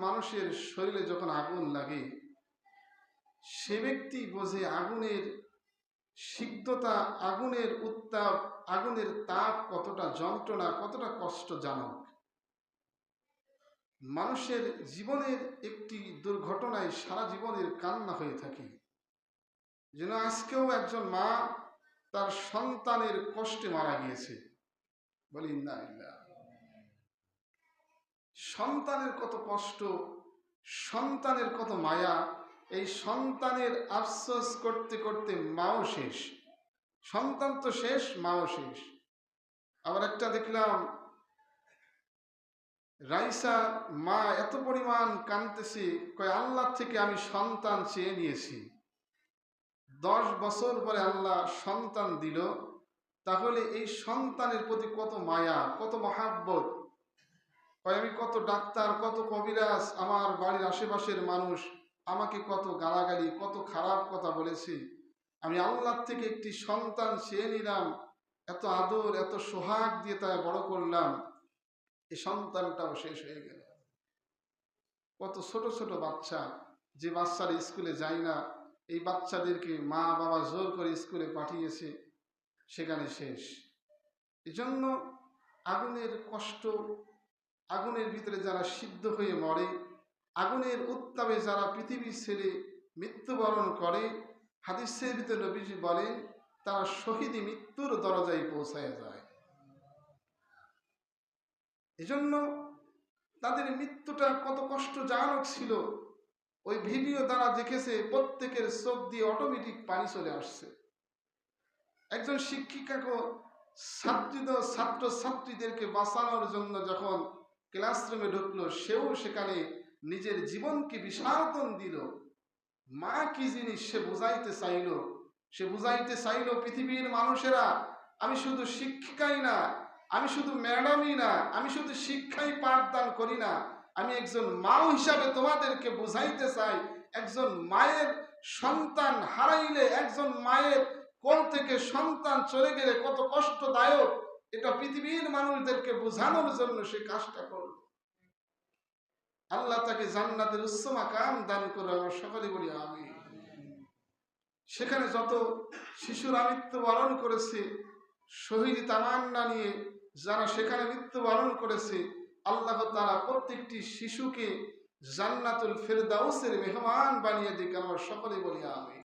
মানুষের শরীরে যখন আগুন লাগে সে ব্যক্তি বোঝে আগুনের সিক্ততা, আগুনের উত্তাপ, আগুনের তাপ কতটা যন্ত্রণা, কতটা কষ্টজনক। মানুষের জীবনের একটি দুর্ঘটনায় সারা জীবনের কান্না হয়ে থাকে। যেন আজকেও একজন মা তার সন্তানের কষ্টে মারা গিয়েছে। বলি না, সন্তানের কত কষ্ট, সন্তানের কত মায়া, এই সন্তানের আফসোস করতে করতে মাও শেষ। সন্তান তো শেষ, মাও শেষ। আবার একটা দেখলাম রাইসা মা এত পরিমাণ কাঁদতেছে, কয় আল্লাহ থেকে আমি সন্তান চেয়ে নিয়েছি, 10 বছর পরে আল্লাহ সন্তান দিল, তাহলে এই সন্তানের প্রতি কত মায়া, কত মহাব্বত। কয় আমি কত ডাক্তার, কত কবিরাজ, আমার বাড়ির আশেপাশের মানুষ আমাকে কত গালাগালি, কত খারাপ কথা বলেছে, আমি আল্লাহ থেকে একটি সন্তান চেয়ে নিলাম, এত আদর, এত সোহাগ দিয়ে তাই বড় করলাম, এই সন্তানটাও শেষ হয়ে গেল। কত ছোট ছোট বাচ্চা, যে বাচ্চারা স্কুলে যায় না, এই বাচ্চাদেরকে মা বাবা জোর করে স্কুলে পাঠিয়েছে, সেখানে শেষ। এজন্য আগুনের কষ্ট, আগুনের ভিতরে যারা সিদ্ধ হয়ে মরে, আগুনের উত্তাপে যারা পৃথিবী ছেড়ে মৃত্যুবরণ করে, হাদিসের ভিতরে নবীজি বলেন তারা শহীদি মৃত্যুর দরজায় পৌঁছায় যায়। এজন্য তাদের মৃত্যুটা কত কষ্টজনক ছিল, ওই ভিডিও দ্বারা দেখেছে প্রত্যেকের চোখ দিয়ে অটোমেটিক পানি চলে আসছে। একজন শিক্ষিকাকে ছাত্র ছাত্রীদেরকে বাঁচানোর জন্য যখন ক্লাসরুমে ঢুকলো, সেও সেখানে নিজের জীবনকে বিসর্জন দিল। মা কি জিনিস সে বুঝাইতে চাইল পৃথিবীর মানুষেরা, আমি শুধু শিক্ষিকাই না, আমি শুধু ম্যাডামই না, আমি শুধু শিক্ষাই পাঠদান করি না, আমি একজন মা হিসাবে তোমাদেরকে বুঝাইতে চাই, একজন মায়ের সন্তান হারাইলে, একজন মায়ের কোল থেকে সন্তান চলে গেলে কত কষ্টদায়ক, এটা পৃথিবীর মানুষদেরকে বোঝানোর জন্য সে কাজটা করল। আল্লাহ তাকে জান্নাতের উচ্চ মাকাম দান করে, আমরা সকলে বলি আমিন। সেখানে যত শিশুরা মৃত্যুবরণ করেছে, শহীদ তামান্না নিয়ে যারা সেখানে মৃত্যুবরণ করেছে, আল্লাহ তাআলা প্রত্যেকটি শিশুকে জান্নাতুল ফেরদাউসের মেহমান বানিয়ে দিক, আমরা সকলে বলি আমিন।